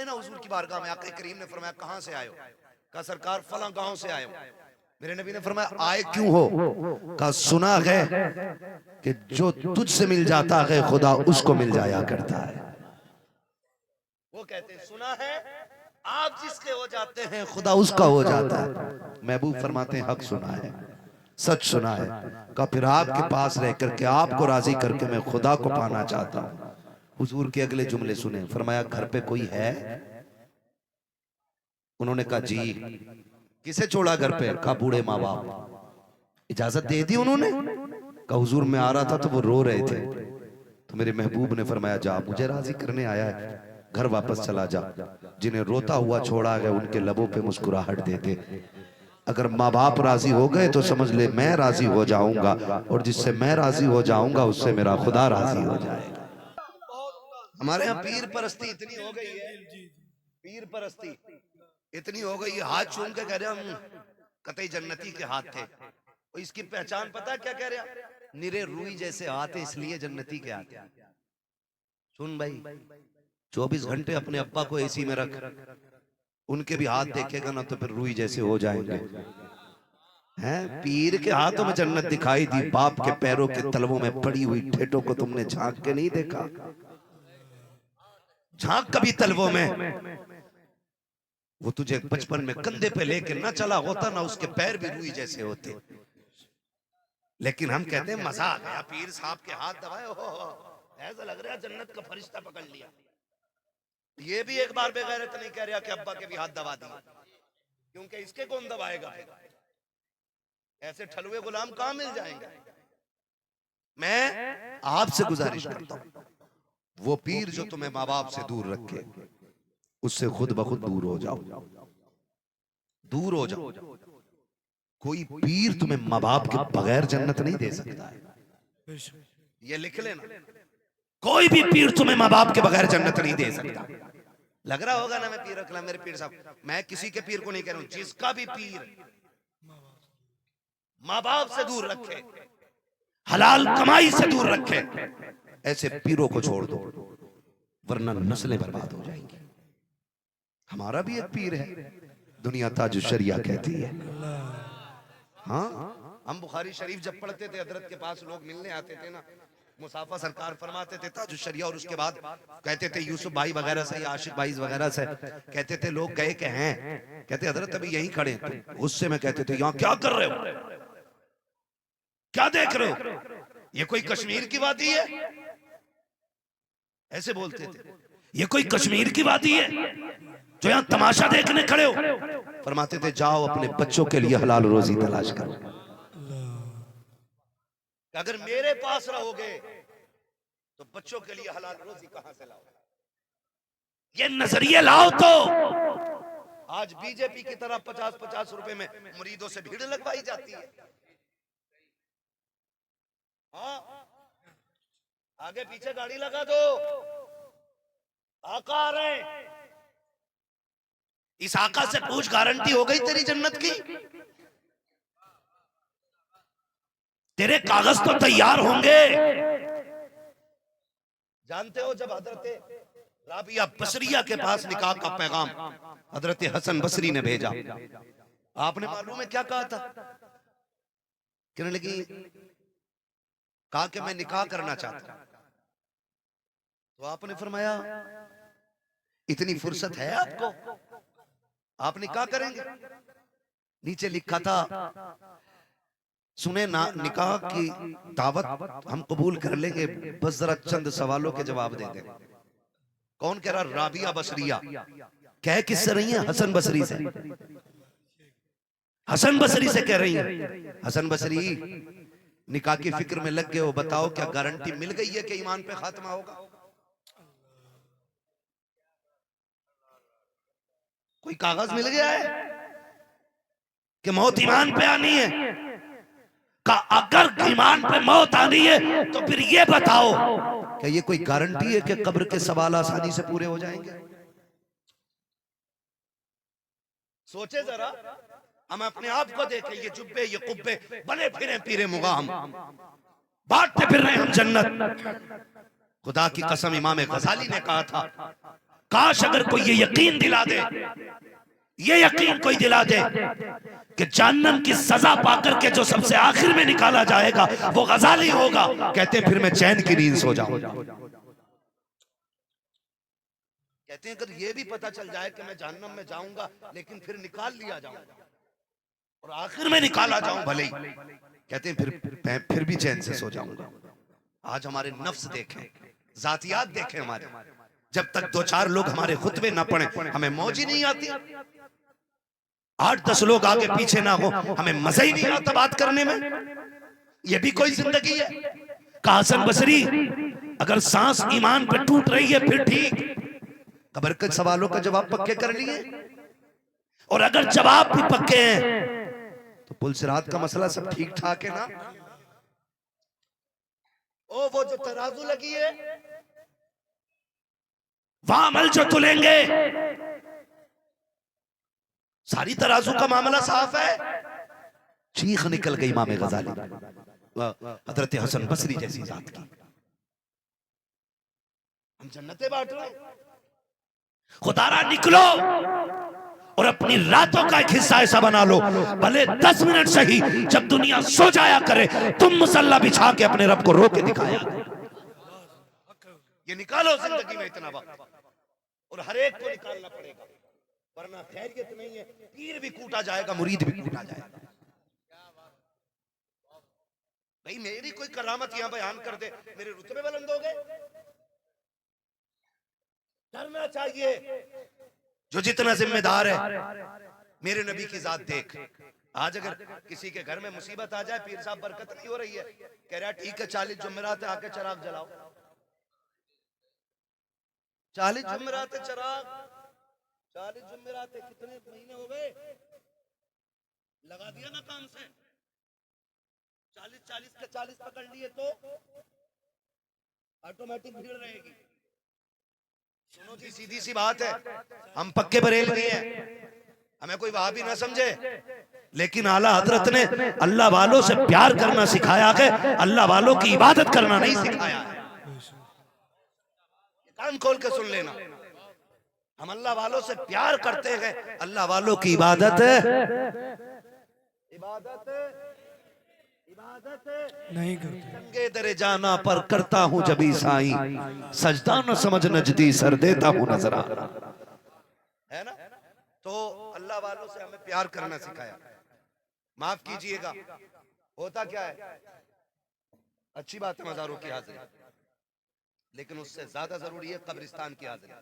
आए ना हुजूर की बारगाह में, आका करीम ने फरमाया कहां से आए हो? कहा सरकार फलां गांव से आए हो। मेरे नबी ने फरमाया आए क्यों हो? कहा सुना है कि जो तुझसे मिल जाता है खुदा उसको मिल जाया करता है। वो कहते हैं सुना है आप जिसके हो जाते हैं खुदा उसका हो जाता है। महबूब फरमाते हैं हक सुना है, सच सुना है। का फिर आपके पास रह करके आपको राजी करके मैं खुदा को पाना चाहता हूँ। हुजूर के अगले जुमले सुने, फरमाया घर पे कोई है? उन्होंने कहा जी। किसे छोड़ा घर पे? कहा बूढ़े माँ बाप। इजाजत दे दी उन्होंने? कहा हुजूर मैं आ रहा था तो वो रो रहे थे, तो मेरे महबूब ने फरमाया जा, मुझे राजी करने आया है, घर वापस चला जा। जिन्हें रोता हुआ छोड़ा गया उनके लबों पे मुस्कुराहट दे दे। अगर माँ बाप राजी हो गए तो समझ ले मैं राजी हो जाऊंगा, और जिससे मैं राजी हो जाऊंगा उससे मेरा खुदा राजी हो जाएगा। हमारे यहाँ पीर परस्ती इतनी हो गई है, पीर परस्ती इतनी हो गई है, हाथ चूम के कह रहे हम कतई जन्नती के हाथ थे। और इसकी पहचान पता है क्या कह रहा? निरे रुई जैसे हाथ है इसलिए जन्नती के हाथ। सुन भाई, 24 घंटे अपने अब्बा को एसी में रख, उनके भी हाथ देखेगा ना तो फिर रुई जैसे हो जाएंगे। हैं पीर के हाथों में जन्नत दिखाई दी, बाप के पैरों के तलवों में पड़ी हुई ठेठों को तुमने झांक के नहीं देखा? झांक कभी तलवों में। वो तुझे बचपन में कंधे पे लेके ना चला होता ना उसके पैर भी रुई जैसे होते। लेकिन हम कहते हैं मजा आ गया, पीर साहब के हाथ दबाए, हो ऐसा लग रहा है जन्नत का फरिश्ता पकड़ लिया। ये भी एक बार बेगैरत नहीं कह रहा कि अब्बा के भी हाथ दबा दिए, क्योंकि इसके कौन दबाएगा? ऐसे ठलुए गुलाम कहां मिल जाएंगे? मैं आपसे गुजारिश करता हूं, वो पीर जो तुम्हें माँ बाप से दूर रखे उससे खुद ब खुद दूर हो जाओ, दूर हो जाओ। कोई पीर तुम्हें माँ बाप के बगैर जन्नत नहीं दे सकता है, ये लिख लेना। कोई भी पीर तुम्हें माँ बाप के बगैर जन्नत नहीं दे सकता। लग रहा होगा ना मैं पीर रखला, मेरे पीर साहब, मैं किसी के पीर को नहीं कह रहा हूं, जिसका भी पीर माँ बाप से दूर रखे, हलाल कमाई से दूर रखे, ऐसे पीरों को छोड़ दो, वरना नस्लें बर्बाद हो जाएंगी। हमारा भी एक पीर है, दुनिया ताज शरिया कहती है। हाँ, हम बुखारी शरीफ जब पढ़ते थे हजरत के पास लोग मिलने आते थे ना, मुसाफा सरकार फरमाते थे ताज शरिया, और उसके बाद कहते थे यूसुफ भाई वगैरह से, आशिक भाई वगैरह से कहते थे लोग गए के हैं, कहते हजरत अभी यहीं खड़े। तो गुस्से में कहते थे यहाँ क्या कर रहे हो, क्या देख रहे हो, ये कोई कश्मीर की वादी है? ऐसे बोलते थे, ये कोई कश्मीर की वादी है जो यहाँ तमाशा देखने खड़े हो? फरमाते थे जाओ अपने बच्चों के लिए हलाल रोजी तलाश करो। अगर मेरे पास रहोगे तो बच्चों के लिए हलाल रोजी कहां से लाओ? ये नजरिए लाओ तो आज बीजेपी की तरह 50-50 रुपए में मुरीदों से भीड़ लगवाई जाती है। हाँ, आगे पीछे गाड़ी लगा दो, आका आ रहे हैं, इस आका से पूछ गारंटी हो गई तेरी जन्नत की? तेरे कागज तो तैयार होंगे। जानते हो जब हजरत राबिया बसरिया के पास निकाह का पैगाम हजरत हसन बसरी ने भेजा, आपने मालूम है क्या कहा था? कहने लगी, कहा कि मैं निकाह करना चाहता हूं। तो आपने फरमाया इतनी फुर्सत है आपको, आप निकाह करेंगे? नीचे लिखा था सुने ना, निकाह की दावत हम कबूल कर लेंगे, बस जरा चंद सवालों के जवाब दे दें। कौन कह रहा? राबिया बसरिया। कह किससे रही है? हसन बसरी से। हसन बसरी से कह रही है, हसन बसरी निकाह की फिक्र में लग गए हो, बताओ क्या गारंटी मिल गई है कि ईमान पे खात्मा होगा? कोई कागज मिल गया है कि मौत ईमान पे आनी है? का अगर ईमान पे मौत आनी है तो फिर ये बताओ कि ये कोई गारंटी है कि कब्र के सवाल आसानी से पूरे हो जाएंगे? सोचे जरा, हम अपने आप को देखें, ये जुब्बे ये कुब्बे बने फिरे पीरे मुगाम, बांटते फिर रहे हम जन्नत। खुदा की कसम इमाम गजाली ने कहा था काश अगर कोई ये यकीन दिला दे, ये यकीन कोई दिला दे कि जहन्नम की सजा पाकर के जो सबसे आखिर में निकाला जाएगा वो गजाली होगा, कहते हैं फिर मैं चैन की नींद सो जाऊं। कहते हैं अगर ये भी पता चल जाए कि मैं जहन्नम में जाऊंगा लेकिन फिर निकाल लिया जाऊंगा और आखिर में निकाला जाऊं भले ही, कहते हैं फिर भी चैन से सो जाऊंगा। आज हमारे नफ्स देखें, जातियात देखें हमारे, जब तक दो चार लोग हमारे खुतबे ना पढ़े हमें मौज ही नहीं आती। 8-10 लोग आगे पीछे ना हो हमें मजा ही नहीं आता बात करने में। ये भी कोई जिंदगी है? कहा हसन बसरी, अगर सांस ईमान पे टूट रही है फिर ठीक, कब्र के सवालों का जवाब पक्के कर लिए, और अगर जवाब भी पक्के हैं तो पुलसिरात का मसला सब ठीक ठाक है ना? ओ वो जो तराजू लगी है वहां अमल जो तुलेंगे, सारी तराजू का मामला साफ है। चीख निकल गई इमाम गजाली, हजरत हसन बसरी जैसी जात की। हम जन्नतें बांट रहे हैं। खुदारा निकलो और अपनी रातों का एक हिस्सा ऐसा बना लो, भले 10 मिनट सही, जब दुनिया सो जाया करे तुम मुसल्ला बिछा के अपने रब को रो के दिखाया। ये निकालो जिंदगी में इतना वक्त, और हर एक को निकालना पड़ेगा, वरना खैरियत नहीं है। पीर भी कूटा जाएगा, मुरीद भी कूटा जाएगा। भाई मेरी कोई करामत यहां बयान कर दे, मेरे रुतबे बुलंद हो गए। डरना चाहिए जो जितना जिम्मेदार है। मेरे नबी की जात देख, आज अगर किसी के घर में मुसीबत आ जाए, पीर साहब बरकत नहीं हो रही है, कह रहा ठीक है 40 जुमेरात है, आके चिराग जलाओ। 40 जुमेरात चिराग, 40 जुमेरात कितने महीने हो गए, लगा दिया ना काम से। 40 के 40 पकड़ लिए तो ऑटोमेटिक भीड़ रहेगी। सुनो जी, सीधी सी बात है, हम पक्के बरेलवी हैं, हमें कोई वहां भी ना समझे, लेकिन आला हजरत ने अल्लाह वालों से प्यार करना सिखाया है, अल्लाह वालों की इबादत करना नहीं सिखाया है। कान खोल के सुन लेना, हम अल्लाह वालों से प्यार करते हैं, अल्लाह वालों की इबादत नहीं करते। दरे जाना पर करता हूँ जबी साई, सजदा न समझ नजदी सर देता हूँ नजरा, है ना? तो अल्लाह वालों से हमें प्यार करना सिखाया। माफ कीजिएगा, होता क्या है, अच्छी बात है मज़ारों की हाजिरी, लेकिन उससे ज्यादा जरूरी है कब्रिस्तान की हाजिरी।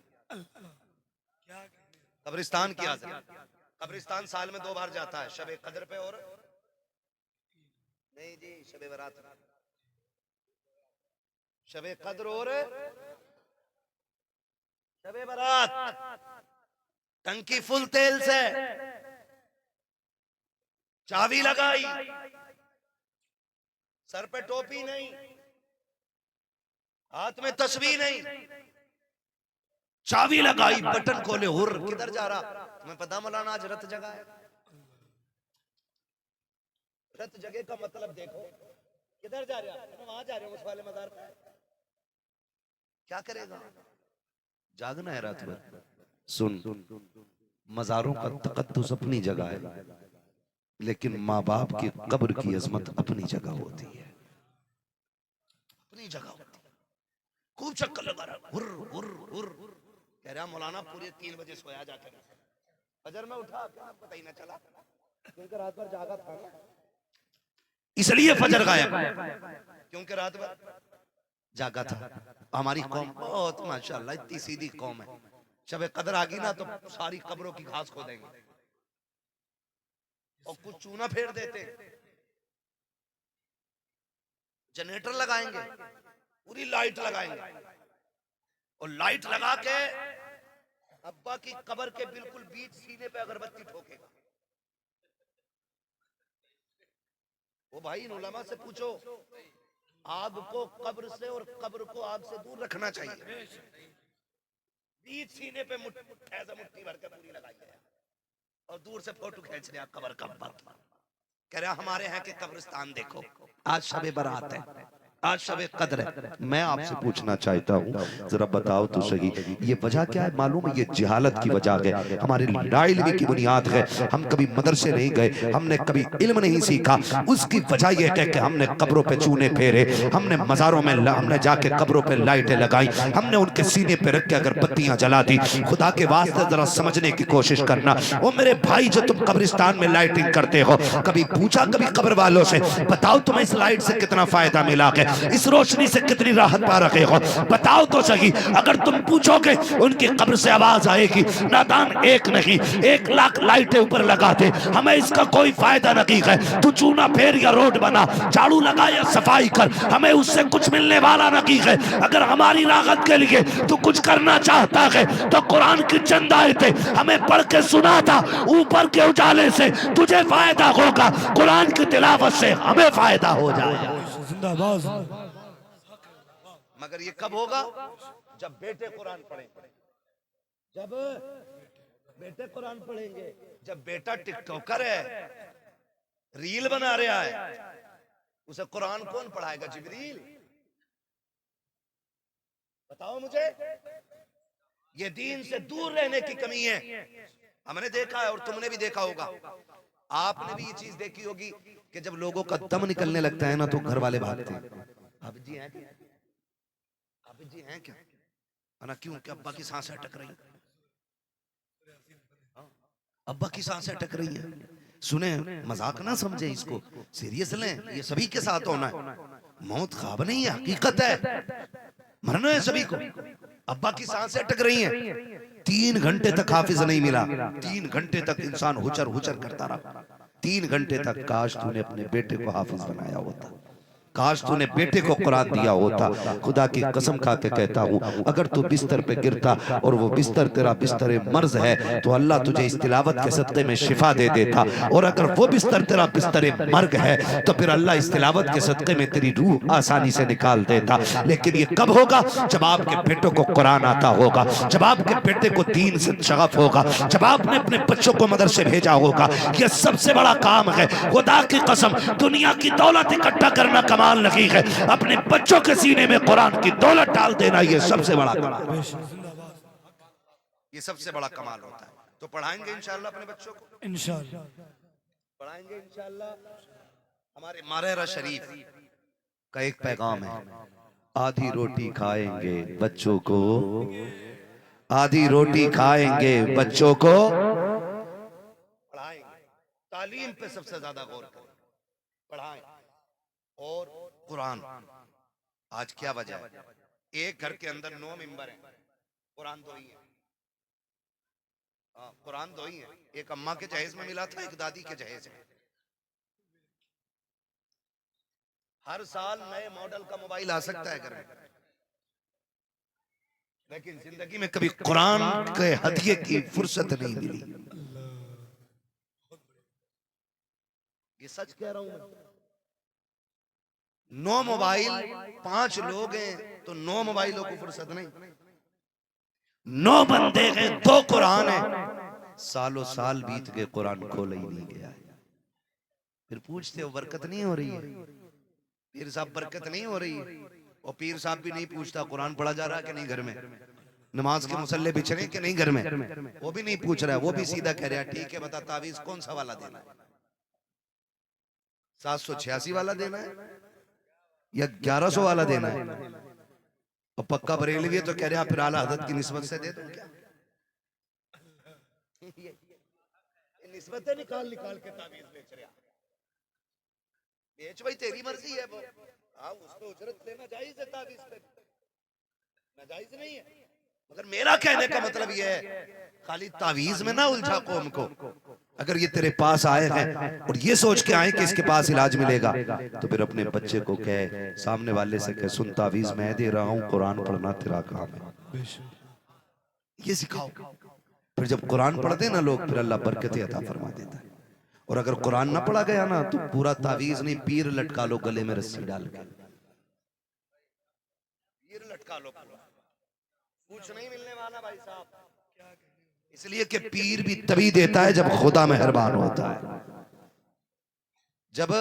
कब्रिस्तान की हाजिरी, कब्रिस्तान साल में 2 बार जाता है, शबे कदर पे और नहीं जी शबे बरात, शबे कदर और शबे बरात। टंकी फुल तेल से, चाबी लगाई, सर पे टोपी नहीं, हाथ में तस्बीह नहीं, चाबी लगाई, बटन खोले, हुर किधर जा रहा? तुम्हें पता मौलाना आज रथ जगह है। रथ जगह का मतलब देखो, किधर जा रहा? वहां जा रहे हो, उस वाले मजार पे। क्या करेगा? जागना है रात भर। सुन, मजारों का तकद्दुस अपनी जगह है, लेकिन माँ बाप की कब्र की अजमत अपनी जगह होती है, अपनी जगह होती है। खूब चक्कर लगा रहा, हुर हुर हुर, कह रहा मौलाना पूरे 3 बजे सोया जाकर, फजर में उठा क्या पता ही ना चला, क्योंकि रात भर जागा था ना, इसलिए फजर गायब, क्योंकि रात भर जागा था। हमारी कौम बहुत माशाल्लाह इतनी सीधी कौम है, शब कदर आ गई ना तो सारी कब्रों की घास खो देंगे और कुछ चूना फेर देते, जनरेटर लगाएंगे, पूरी लाइट लगाएंगे, और लाइट लगा के अब्बा की कब्र के बिल्कुल बीच सीने पे अगरबत्ती ठोकेगा। वो भाई इन उलमा से पूछो, आग को कब्र से और कब्र को आग से दूर रखना चाहिए, बीच सीने पे मुट्ठी भर के पूरी लगाई है और दूर से फोटो खींच रहे कब्र का। कह रहा हमारे यहाँ के कब्रिस्तान देखो, आज शबे बरात है, आज शब कद्र है। मैं आपसे पूछना चाहता हूँ, जरा बताओ तो सही, ये वजह क्या है? मालूम है ये जिहालत की वजह है, हमारे लाइल्मी की बुनियाद है। हम कभी मदरसे नहीं गए, हमने कभी इल्म नहीं सीखा। उसकी वजह यह है कि हमने कब्रों पे चूने फेरे, हमने मज़ारों में हमने जाके कब्रों पे लाइटें लगाई, हमने उनके सीने पे रख के अगरबत्तियां जला दी। खुदा के वास्ते जरा समझने की कोशिश करना। ओ मेरे भाई, जो तुम कब्रिस्तान में लाइटिंग करते हो, कभी पूछा कभी कब्र वालों से, बताओ तुम्हें इस लाइट से कितना फायदा मिला है, इस रोशनी से कितनी राहत पा रहे हो? बताओ तो सही। अगर तुम पूछोगे उनकी कब्र से आवाज आएगी, नादान एक नहीं 1,00,000 लाइटें ऊपर लगा दे, हमें इसका कोई फायदा नहीं है। तू चूना फेर या रोड बना, झाड़ू लगा या सफाई कर, हमें उससे कुछ मिलने वाला नहीं है। अगर हमारी राहत के लिए तू कुछ करना चाहता है तो कुरान की चंद आयतें हमें पढ़ के सुना था, ऊपर के उजाले से तुझे फायदा होगा, कुरान की तिलावत से हमें फायदा हो जाएगा। मगर ये कब होगा? जब बेटे कुरान पढ़ेंगे, जब बेटे कुरान पढ़ेंगे। जब बेटा टिकटॉकर है, रील बना रहा है, उसे कुरान कौन पढ़ाएगा? जिब्रील? बताओ मुझे। ये दीन से दूर रहने की कमी है। हमने देखा है और तुमने भी देखा होगा, आपने भी ये चीज देखी होगी कि जब लोगों का दम निकलने लगता है ना तो घर वाले भागते हैं। आप जी हैं क्या? आप जी हैं क्या? ना क्यों? क्या अब्बा की सांसें अटक रही, अब्बा की सांसें अटक रही है। सुने, मजाक ना समझे इसको, सीरियस लें। ये सभी के साथ होना है। मौत ख्वाब नहीं है, हकीकत है। मरना है सभी को। अब्बा की सांसें अटक रही हैं। 3 घंटे तक हाफिज नहीं मिला, 3 घंटे तक इंसान हुचर हुचर करता रहा। 3 घंटे तक काश तूने अपने बेटे को हाफिज बनाया होता, काश तूने बेटे को कुरान दिया होता। खुदा की कसम खा के कहता हूँ, अगर तू बिस्तर पे गिरता और वो बिस्तर तेरा बिस्तर मर्ज है तो अल्लाह तुझे इस तिलावत के सदक़े में शिफा दे देता, और अगर वो बिस्तर तेरा बिस्तर मर्ग है तो फिर अल्लाह इस तिलावत के सदक़े में तेरी रूह आसानी से निकाल देता। लेकिन ये कब होगा? जब आपके बेटों को कुरान आता होगा, जब आपके बेटे को दीन से शगफ होगा, जब आपने अपने बच्चों को मदरसे भेजा होगा। यह सबसे बड़ा काम है। खुदा की कसम, दुनिया की दौलत इकट्ठा करना कमाल नहीं है, अपने बच्चों के सीने में कुरान की दौलत डाल देना ये सबसे बड़ा कमाल, ये सबसे बड़ा कमाल होता है। तो पढ़ाएंगे इंशाअल्लाह अपने बच्चों को, इंशाअल्लाह पढ़ाएंगे इंशाअल्लाह। हमारे मारेरा शरीफ का एक पैगाम है, आधी रोटी खाएंगे बच्चों को, आधी रोटी खाएंगे बच्चों को पढ़ाएंगे। तालीम पे सबसे ज्यादा गौर करें, पढ़ाएं। और कुरान, आज क्या वजह है? एक घर के अंदर 9 मेंबर हैं, कुरान 2 ही है। कुरान 2 ही है। एक अम्मा के जहेज में मिला था, एक दादी के जहेज में। हर साल नए मॉडल का मोबाइल आ सकता है घर में, लेकिन जिंदगी में कभी कुरान के हदिये की फुर्सत नहीं मिली। ये सच कह रहा हूं मैं। 9 मोबाइल, 5 लोग हैं तो 9 मोबाइलों को फुर्सत नहीं। 9 बंदे हैं, 2 कुरान है। सालों साल बीत गए, कुरान खोला ही नहीं गया। फिर पूछते हो बरकत नहीं हो रही है? पीर साहब बरकत नहीं हो रही है? और पीर साहब भी नहीं पूछता कुरान पढ़ा जा रहा है कि नहीं घर में, नमाज के मुसल्ले बिछ रहे कि नहीं घर में, वो भी नहीं पूछ रहा है। वो भी सीधा कह रहा है, ठीक है बता तावीज कौन सा वाला देना है? 786 वाला देना है या 1100 वाला देना है? और पक्का बरेलवी है तो कह रहे हैं फिर आला हजरत की निस्बत से दे दो। क्या निस्बतें निकाल निकाल के तावीज बेच रहे? बेच भाई, तेरी मर्जी है। वो उसको उजरत देना जायज है, तावीज पे नाजायज नहीं है। मगर मेरा कहने का मतलब यह है, खाली तावीज में ना उलझा कौम को। अगर ये तेरे पास आए हैं और ये सोच के आए कि इसके पास इलाज मिलेगा, तो फिर अपने बच्चे को कहे, सामने वाले से कहे, सुन तावीज मैं दे रहा हूं, कुरान पढ़ना तेरा काम है, ये सिखाओ। फिर जब कुरान पढ़ते ना लोग, फिर अल्लाह बरकतें अता फरमा देता है। और अगर कुरान ना पढ़ा गया ना तो पूरा तावीज नहीं, पीर लटका लो गले में रस्सी डाल के, पीर लटका लो, कुछ नहीं मिलने वाला भाई साहब। इसलिए कि पीर भी तभी देता है जब खुदा मेहरबान होता है। जब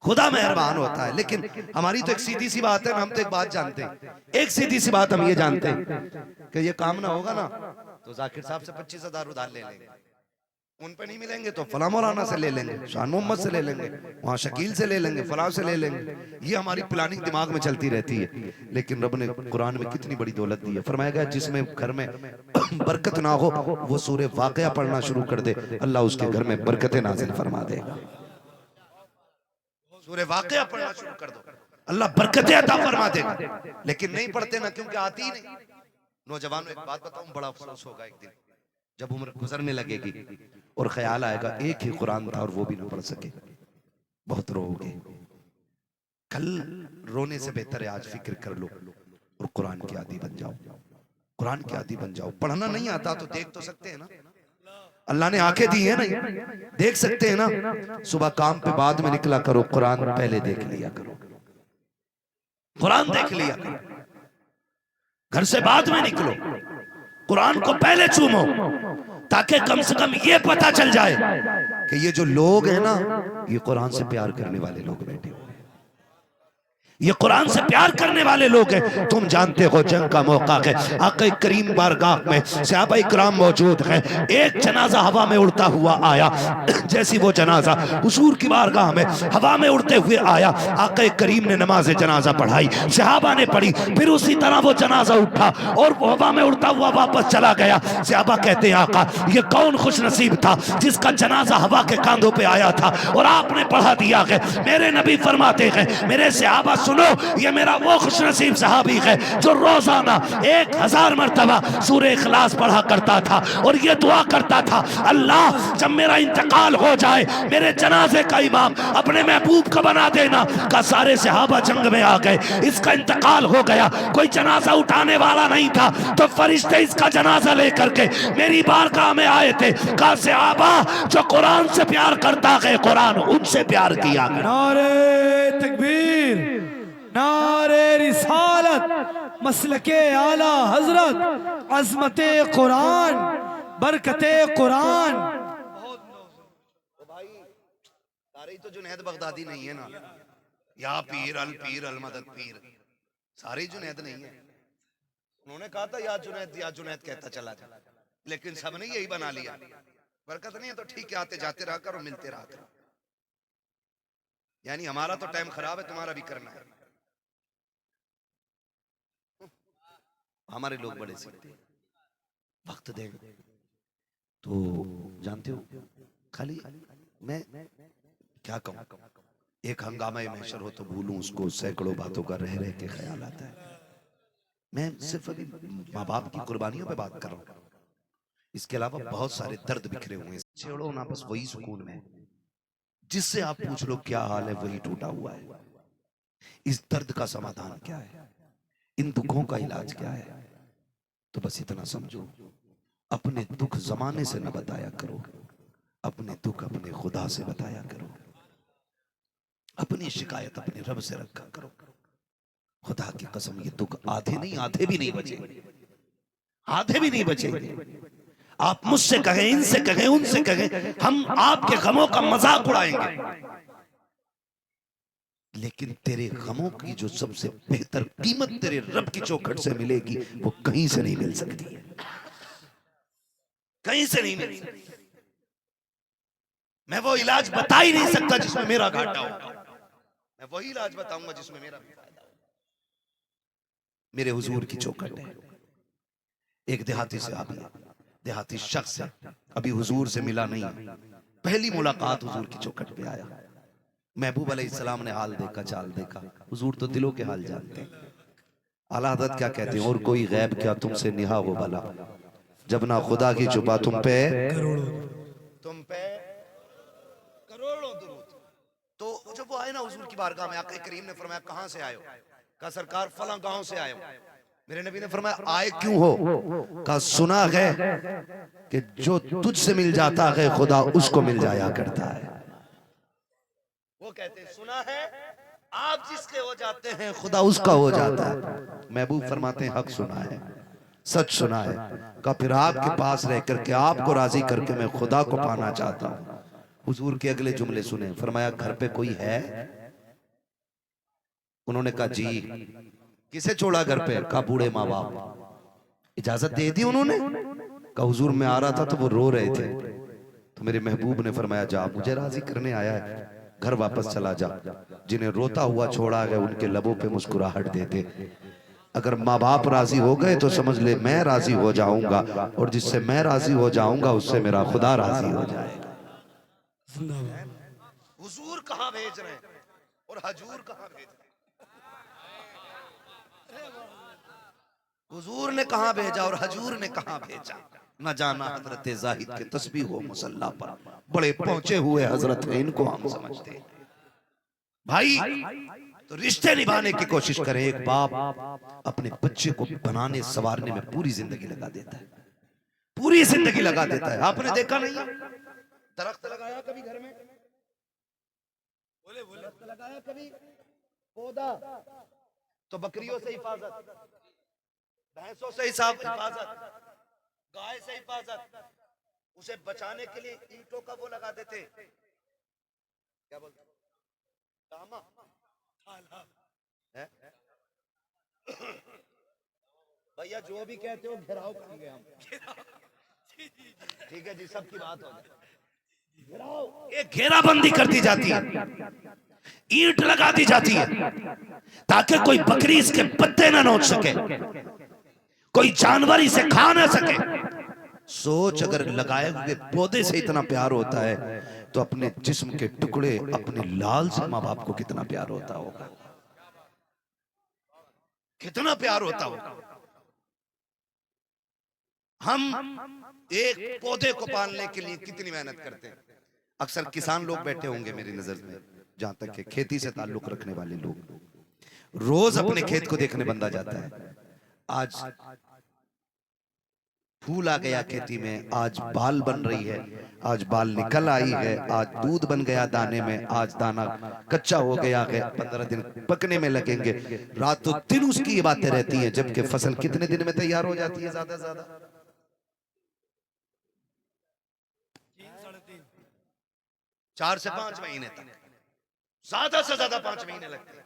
खुदा मेहरबान होता है। लेकिन हमारी तो एक सीधी सी बात है, हम तो एक बात जानते हैं, एक सीधी सी बात हम ये जानते हैं कि ये काम ना होगा ना तो जाकिर साहब से 25,000 उधार ले लेंगे, उन पे नहीं मिलेंगे तो फला मौलाना से ले लेंगे, शान मोहम्मद से ले लेंगे, वहां शकील से ले लेंगे, फला से ले लेंगे। ये हमारी प्लानिंग दिमाग में चलती रहती है। लेकिन रब ने कुरान में कितनी बड़ी दौलत दी है। फरमाया गया जिसमें घर में बरकत ना हो वो सूरह वाक़िया पढ़ना शुरू कर दे, अल्लाह उसके घर में बरकतें नाज़िल फरमा देगा। सूरह वाक़िया पढ़ना शुरू कर दो, अल्लाह बरकतें अता फरमा देगा। लेकिन नहीं पढ़ते ना, क्योंकि आती ही नहीं। नौजवानों एक बात बताऊं, बड़ा अफसोस होगा एक दिन जब उम्र गुजरने लगेगी और ख्याल आएगा एक ही कुरान था और वो भी ना पढ़ सके, बहुत रोओगे। कल रोने से बेहतर है आज फिक्र कर लो और कुरान के आदी बन जाओ, कुरान के आदी बन जाओ। पढ़ना नहीं आता तो देख तो सकते हैं ना, अल्लाह ने आंखें दी है ना, देख सकते हैं ना। सुबह काम पे बाद में निकला करो, कुरान पहले देख लिया करो, कुरान देख लिया करो। घर से बाद में निकलो, कुरान को पहले चूमो, ताकि कम से कम ये पता चल जाए कि ये जो लोग हैं ना, ये कुरान से प्यार करने वाले लोग बैठे हुए, ये कुरान से प्यार करने वाले लोग हैं। तुम जानते हो जंग का मौका है, आका करीम बारगाह में सहाबा इकराम मौजूद हैं। एक जनाजा हवा में उड़ता हुआ आया, जैसी वो जनाजा हुजूर की बारगाह में हवा में उड़ते हुए आया, आका करीम ने नमाज जनाजा पढ़ाई, सहाबा ने पढ़ी, फिर उसी तरह वो जनाजा उठा और वो हवा में उड़ता हुआ वापस चला गया। सहाबा कहते हैं आका ये कौन खुश नसीब था जिसका जनाजा हवा के कांधों पे आया था और आपने पढ़ा दिया है। मेरे नबी फरमाते हैं, मेरे सहाबा सुनो, ये मेरा वो खुशनसीब सहाबी है जो रोजाना 1000 मरतबा सूरह इखलास पढ़ा करता था और ये दुआ करता था, अल्लाह जब मेरा इंतकाल हो जाए मेरे जनाजे का इमाम अपने महबूब का बना देना। का सारे सहाबा जंग में आ गए, इसका इंतकाल हो गया, कोई जनाजा उठाने वाला नहीं था, तो फरिश्ते इसका जनाजा लेकर के मेरी बारगाह में आए थे। का सहाबा जो कुरान से प्यार करता है, कुरान उनसे प्यार किया। नारे तकबीर, नारे रिसालत, मसलके आला हजरत, अजमते कुरान, बरकते कुरान। भाई सारे तो जुनैद बगदादी नहीं है ना, या पीर अल मदद पीर, सारे जुनैद नहीं है। उन्होंने कहा था या जुनैद कहता चला जा, लेकिन सबने यही बना लिया। बरकत नहीं है तो ठीक है, आते जाते रहा करो, मिलते रहा करो। यानी हमारा तो टाइम खराब है, तुम्हारा भी करना है। हमारे लोग बड़े सीखते हैं, वक्त दें तो जानते हो, खाली मैं क्या कहूं, एक हंगामा महशर हो तो भूलूं उसको, सैकड़ों बातों का रह रह के ख्याल आता है। मैं सिर्फ अभी माँ बाप की कुर्बानियों पे बात कर रहा हूं, इसके अलावा बहुत सारे दर्द बिखरे हुए हैं। छेड़ो ना, बस वही सुकून में, जिससे आप पूछ लो क्या हाल है वही टूटा हुआ है। इस दर्द का समाधान क्या है, इन दुखों का इलाज क्या है, तो बस इतना समझो, अपने दुख जमाने से न बताया करो, अपने दुख अपने खुदा से बताया करो, अपनी शिकायत अपने रब से रखा करो। खुदा की कसम ये दुख आधे भी नहीं बचेंगे, आधे भी नहीं बचेंगे। आप मुझसे कहें, इनसे कहें, उनसे कहें, हम आपके गमों का मजाक उड़ाएंगे, लेकिन तेरे गमों की जो सबसे बेहतर कीमत तेरे रब की चौखट से मिलेगी वो कहीं से नहीं मिल सकती है, कहीं से नहीं मिल सकती। मैं वो इलाज बता ही नहीं सकता जिसमें मेरा घाटा हो, मैं वही इलाज बताऊंगा जिसमें मेरा फायदा हो। मेरे हुजूर की चौखट है। एक देहाती से आप देहाती शख्स है, अभी हुजूर से मिला नहीं, पहली मुलाकात हुजूर की चौखट पे आया। महबूब अलैहिस्सलाम ने हाल देखा, चाल देखा, हुजूर तो दिलों के हाल जानते हैं। आला हज़रत क्या कहते हैं, और कोई गैब क्या तुमसे निहा हो भला, जब ना खुदा की जुबा तुम पे करोड़ों दुरूद। तो जब वो आए ना हुजूर की बारगाह में, आका करीम ने फरमाया कहां से आए हो? कहा सरकार फलां गांव से आए हो। मेरे नबी ने फरमाया आए क्यों हो? कहा सुना है कि जो तुझसे मिल जाता है खुदा उसको मिल जाया करता है। वो कहते हैं सुना है आप जिसके हो जाते हैं खुदा उसका हो जाता है। महबूब फरमाते हैं हक सुना है, सच सुना है। का फिर आपके पास रह करके आपको राजी करके मैं खुदा को पाना चाहता हूँ। हुजूर के अगले जुमले सुने, फरमाया घर पे कोई है? उन्होंने कहा जी किसे छोड़ा घर पे? कहा बूढ़े माँ बाप। इजाजत दे दी उन्होंने। कहा हुजूर मैं आ रहा था तो वो रो रहे थे, तो मेरे महबूब ने फरमाया जा, मुझे राजी करने आया है, घर वापस चला जा। जिन्हें रोता हुआ छोड़ा गया उनके लबों पे मुस्कुराहट दे दे। अगर माँ बाप राजी हो गए तो समझ ले मैं राजी हो जाऊंगा, और जिससे मैं राजी हो जाऊंगा उससे मेरा खुदा राजी हो जाएगा। हुजूर कहाँ भेज रहे हैं और हजूर कहाँ भेज रहे हैं? हुजूर ने कहाँ भेजा और हजूर ने कहाँ भेजा? न जाना हजरत जाहिद के तस्बीह हो मुसल्ला पर बड़े पहुंचे हुए हजरत हैं, इनको हम समझते हैं। भाई तो रिश्ते निभाने की कोशिश करें। एक बाप अपने बच्चे को बनाने संवारने में पूरी जिंदगी लगा देता है, पूरी जिंदगी लगा देता है। आपने देखा नहीं है? दरख्त लगाया कभी घर में? दरख्त लगाया कभी? पौधा तो बकरियों से हिफाजत, भैंसों से हिफाजत, गाय से हिफाजत, उसे बचाने के लिए ईंटों का वो लगा देते, क्या बोलते है? भैया जो भी कहते हो घेराव करेंगे हम। ठीक है जी, सबकी बात हो जाए। घेराव, एक घेराबंदी कर दी जाती है, ईंट लगा दी जाती है ताकि कोई बकरी इसके पत्ते ना नोच सके, कोई जानवर इसे खा ना सके। सोच अगर लगाए हुए पौधे से इतना प्यार होता है तो अपने जिस्म के टुकड़े अपने लाल से माँ बाप को कितना प्यार होता होगा, कितना प्यार होता होगा। हम एक पौधे को पालने के लिए कितनी मेहनत करते हैं। अक्सर किसान लोग बैठे होंगे मेरी नजर में, जहां तक कि खेती से ताल्लुक रखने वाले लोग, रोज अपने खेत को देखने बंदा जाता है। आज फूल आ गया खेती में, आज बाल बन रही है, आज बाल निकल आई है, आज दूध बन गया दाने में, आज दाना कच्चा हो गया है, 15 दिन पकने में लगेंगे। रातों दिन उसकी ये बातें रहती हैं, जबकि फसल कितने दिन में तैयार हो जाती है? ज्यादा से ज्यादा 4 से 5 महीने तक, ज्यादा से ज्यादा 5 महीने लगते हैं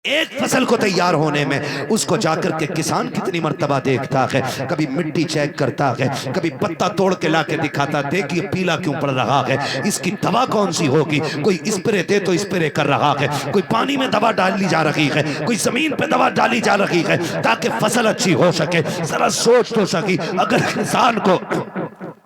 एक फसल को तैयार होने में। उसको जाकर के किसान कितनी मर्तबा देखता है, कभी मिट्टी चेक करता है, कभी पत्ता तोड़ के लाके दिखाता, देखिए पीला क्यों पड़ रहा है, इसकी दवा कौन सी होगी। कोई स्प्रे दे तो स्प्रे कर रहा है, कोई पानी में दवा डाली जा रही है, कोई जमीन पे दवा डाली जा रही है ताकि फसल अच्छी हो सके। जरा सोच तो सकी, अगर किसान को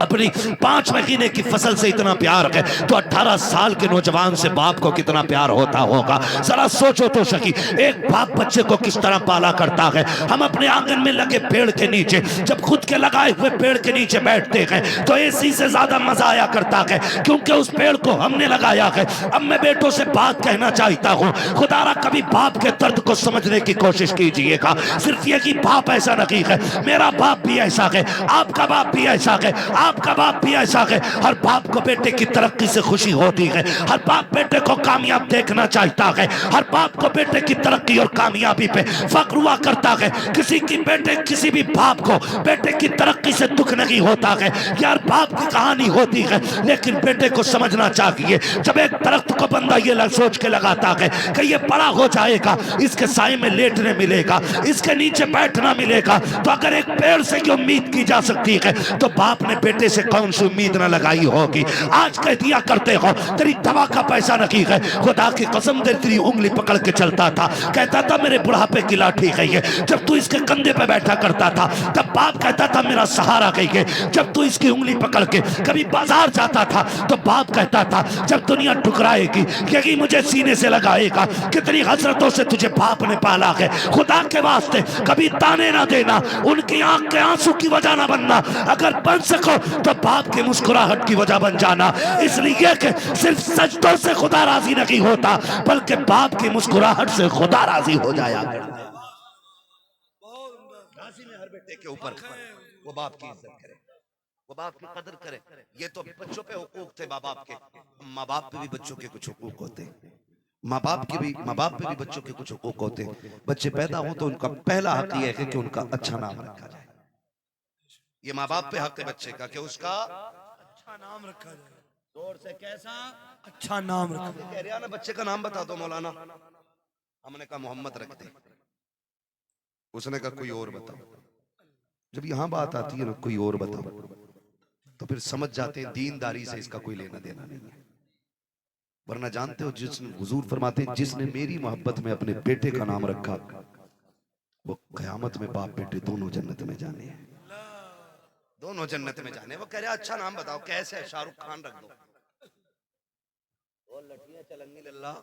अपनी 5 महीने की फसल से इतना प्यार है तो 18 साल के नौजवान से बाप को कितना प्यार होता होगा। जरा सोचो तो सकी, एक बाप बच्चे को किस तरह पाला करता है। हम अपने आंगन में लगे पेड़ के नीचे, जब खुद के लगाए हुए पेड़ के नीचे बैठते हैं तो एसी से ज्यादा मजा आया करता है, क्योंकि उस पेड़ को हमने लगाया है। अब मैं बेटों से बात कहना चाहता हूँ, खुदारा कभी बाप के दर्द को समझने की कोशिश कीजिएगा। सिर्फ ये कि बाप ऐसा नहीं है, मेरा बाप भी ऐसा है, आपका बाप भी ऐसा है, आपका बाप भी ऐसा है। हर बाप को बेटे की तरक्की से खुशी होती है, हर बाप बेटे को कामयाब देखना चाहता है, हर बाप को बेटे की तरक्की और कामयाबी पे फख्र हुआ करता है। किसी भी बाप को बेटे की तरक्की से दुख नहीं होता है। यार बाप की कहानी होती है, लेकिन बेटे को समझना चाहिए, जब एक दरख्त को बंदा ये सोच के लगाता है कि ये बड़ा हो जाएगा, इसके साए में लेटने मिलेगा, इसके नीचे बैठना मिलेगा, तो अगर एक पेड़ से की उम्मीद की जा सकती है तो बाप ने बेटे से कौन सी उम्मीद न लगाई होगी। आज कह दिया करते हो तेरी दवा का पैसा नहीं है, खुदा की कसम दे तेरी उंगली पकड़ के चलता था, कहता था मेरे बुढ़ापे की लाठी गई है। जब तू इसके कंधे पे बैठा करता था तब बाप कहता था मेरा सहारा गई है। जब तू इसकी उंगली पकड़ के कभी बाजार जाता था तो बाप कहता था जब दुनिया ठुकराएगी यही मुझे सीने से लगाएगा। कितनी हसरतों से तुझे बाप ने पाला है। खुदा के वास्ते कभी ताने ना देना, उनकी आंख के आंसू की वजह ना बनना, अगर बन सको तो बाप की मुस्कुराहट की वजह बन जाना। इसलिए कि सिर्फ सजदों से खुदा राजी नहीं होता, बल्कि बाप की मुस्कुराहट से खुदा राजी हो जाया। राजी में हर बेटे के ऊपर वो बाप की इज्जत करे, वो बाप की कदर करे। ये तो बच्चों पे हुकूक थे माँ बाप के, माँ बाप पे भी बच्चों के कुछ हुकूक होते हैं। माँ बाप पे भी बच्चों के कुछ हुकूक होते हैं। बच्चे पैदा हो तो उनका पहला हक ये है कि उनका अच्छा नाम रखा जाए। ये माँ बाप पे हक है बच्चे का कि उसका अच्छा नाम रखा जाए। जोर से कैसा अच्छा नाम रखा जाए। कह रहा ना, बच्चे का नाम बता दो मौलाना। हमने कहा मोहम्मद रख दे। उसने कहा कोई और बताओ। जब यहां बात आती है ना कोई और बताओ, तो फिर समझ जाते हैं दीनदारी से इसका कोई लेना देना नहीं है। वरना जानते हो, जिसने हुजूर फरमाते हैं जिसने मेरी मोहब्बत में अपने बेटे का नाम रखा, वो कयामत में बाप बेटे दोनों जन्नत में जाने हैं, दोनों जन्नत में जाने। वो कह रहे अच्छा नाम बताओ, कैसे है? शाहरुख खान रख दो। वो लठियां चलेंगी लल्ला,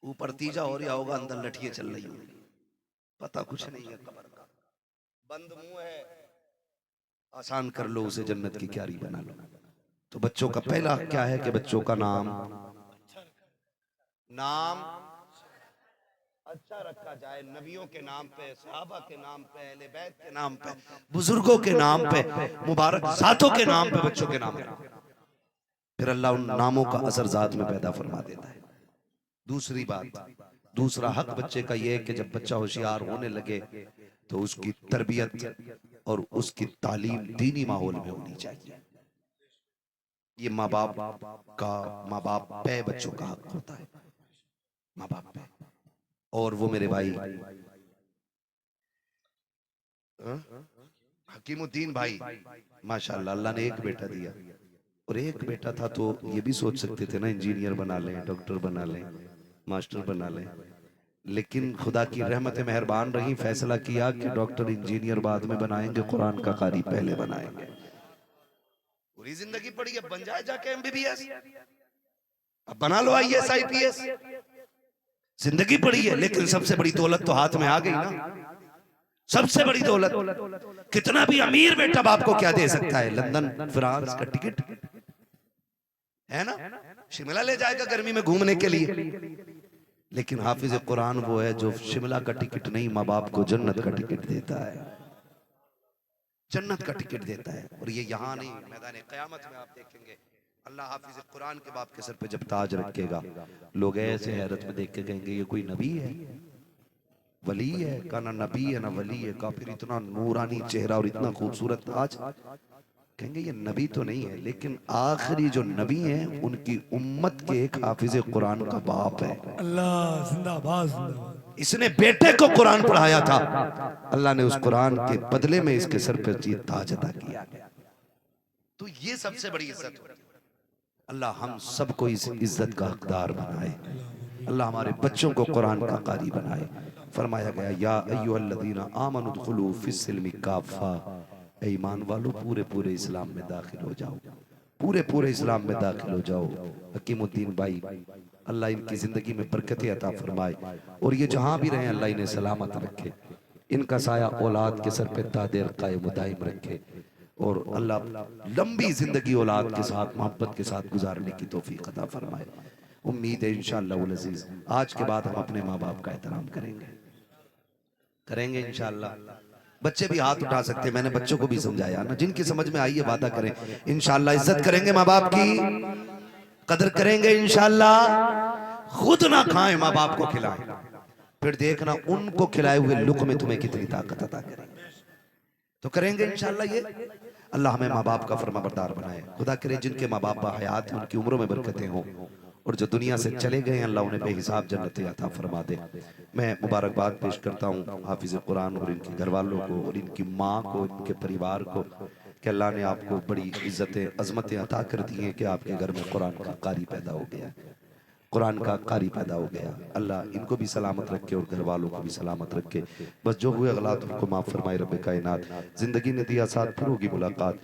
ऊपर तीजा हो रहा होगा, अंदर लठियां चल रही होंगी, पता कुछ नहीं है कब्र का। बंद मुंह है, आसान कर लो उसे, जन्नत की क्यारी बना लो। तो बच्चों का पहला क्या है कि बच्चों का नाम अच्छा रखा जाए, नबियों के नाम पे, सहाबा के नाम पे, अहले बैत के नाम पे, बुजुर्गों के नाम पे, मुबारक जातों के नाम पे बच्चों के नाम रखें। फिर अल्लाह उन नामों का असर जात में पैदा फरमा देता है। दूसरी बात, दूसरा हक बच्चे का यह है कि जब बच्चा होशियार होने लगे तो उसकी तरबियत और उसकी तालीम दीनी माहौल में होनी चाहिए। ये माँ बाप पे बच्चों का हक होता है, माँ बाप पे। और वो मेरे भाई हकीमुद्दीन भाई, माशाल्लाह, अल्लाह ने एक बेटा दिया, और एक बेटा था तो ये भी सोच सकते थे ना इंजीनियर बना लें, डॉक्टर बना लें, मास्टर बना लें, लेकिन खुदा की रहमत मेहरबान रही, फैसला किया कि डॉक्टर इंजीनियर बाद में बनाएंगे, कुरान का कारी पहले बनाएंगे। पूरी जिंदगी पड़ी, अब बन जाए जाके एमबीबीएस, अब बना लो आईएएस आईपीएस। जिंदगी पड़ी है, लेकिन सबसे बड़ी दौलत तो हाथ में आ गई ना। सबसे बड़ी दौलत, कितना भी अमीर बेटा बाप को क्या दे सकता है? लंदन फ्रांस का टिकट है ना, शिमला ले जाएगा गर्मी में घूमने के लिए। लेकिन हाफिज कुरान वो है जो शिमला का टिकट नहीं, माँ बाप को जन्नत का टिकट देता है, जन्नत का टिकट देता है। और ये यहाँ नहीं, मैदान क़यामत में आप देखेंगे अल्लाह हाफिज कुरान के बाप के सर पे जब ताज रखेगा, लोग ऐसे हैरत में देख के कहेंगे ये कोई नबी है, वली है? का ना नबी है ना वली है, का फिर इतना नूरानी चेहरा और इतना खूबसूरत ताज। कहेंगे ये नबी तो नहीं है, लेकिन आखिरी जो नबी हैं उनकी उम्मत के एक हाफिज कुरान का बाप है। अल्लाह जिंदाबाद जिंदाबाद। इसने बेटे को कुरान पढ़ाया था, अल्लाह ने उस कुरान के बदले में इसके सर पर ये ताज अता किया। तो ये सबसे बड़ी इज्जत होती है। अल्लाह हम सबको इस इज्जत का हकदार बनाए, अल्लाह हमारे बच्चों को कुरान का कारी बनाए। फरमाया गया या अय्युहल्लज़ीना आमनु दुखुलू फिस्सिल्मि काफ़ा, ईमान वालों पूरे पूरे इस्लाम में दाखिल हो जाओ, पूरे पूरे इस्लाम में दाखिल हो जाओ। हकीमुद्दीन भाई, अल्लाह इनकी जिंदगी में बरकतें अता फरमाए, और ये जहां भी रहे अल्लाह इन्हें सलामत रखे, इनका साया औलाद के सर पे तादेर कायम दायम रखे, और अल्लाह लंबी जिंदगी औलाद के साथ मोहब्बत के साथ गुजारने की तौफीक अता फरमाए। उम्मीद है इंशाअल्लाह उल अजीज आज के बाद हम अपने माँ बाप का एहतराम करेंगे इंशाअल्लाह। बच्चे भी हाथ उठा सकते हैं, मैंने बच्चों को भी समझाया ना, जिनकी समझ में आई है वादा करें इंशाअल्लाह इज्जत करेंगे, माँ बाप की कदर करेंगे इंशाअल्लाह। खुद ना खाएं, माँ बाप को खिलाएं, फिर देखना उनको खिलाए हुए लुक में तुम्हें कितनी ताकत अता करेंगे। तो करेंगे इंशाअल्लाह ये। अल्लाह हमें माँ बाप का फरमाबरदार बनाए। खुदा करे जिनके माँ बाप हयात हैं उनकी उम्रों में बरकतें हों, और जो दुनिया से चले गए अल्लाह उन्हें बेहिसाब जन्नतें अता फरमा दे। मैं मुबारकबाद पेश करता हूँ हाफिज कुरान और इनके घर वालों को, और इनकी माँ को, इनके परिवार को, कि अल्लाह ने आपको बड़ी इज्जतें अजमतें अता कर दी हैं कि आपके घर में कुरान का कारी पैदा हो गया, कुरान का कारी पैदा हो गया। अल्लाह इनको भी सलामत रखे और घर वालों को भी सलामत रखे। बस जो हुए गलत उनको माफ़ फरमाए रब कायनात। जिंदगी ने दिया साथ, फिर होगी मुलाकात।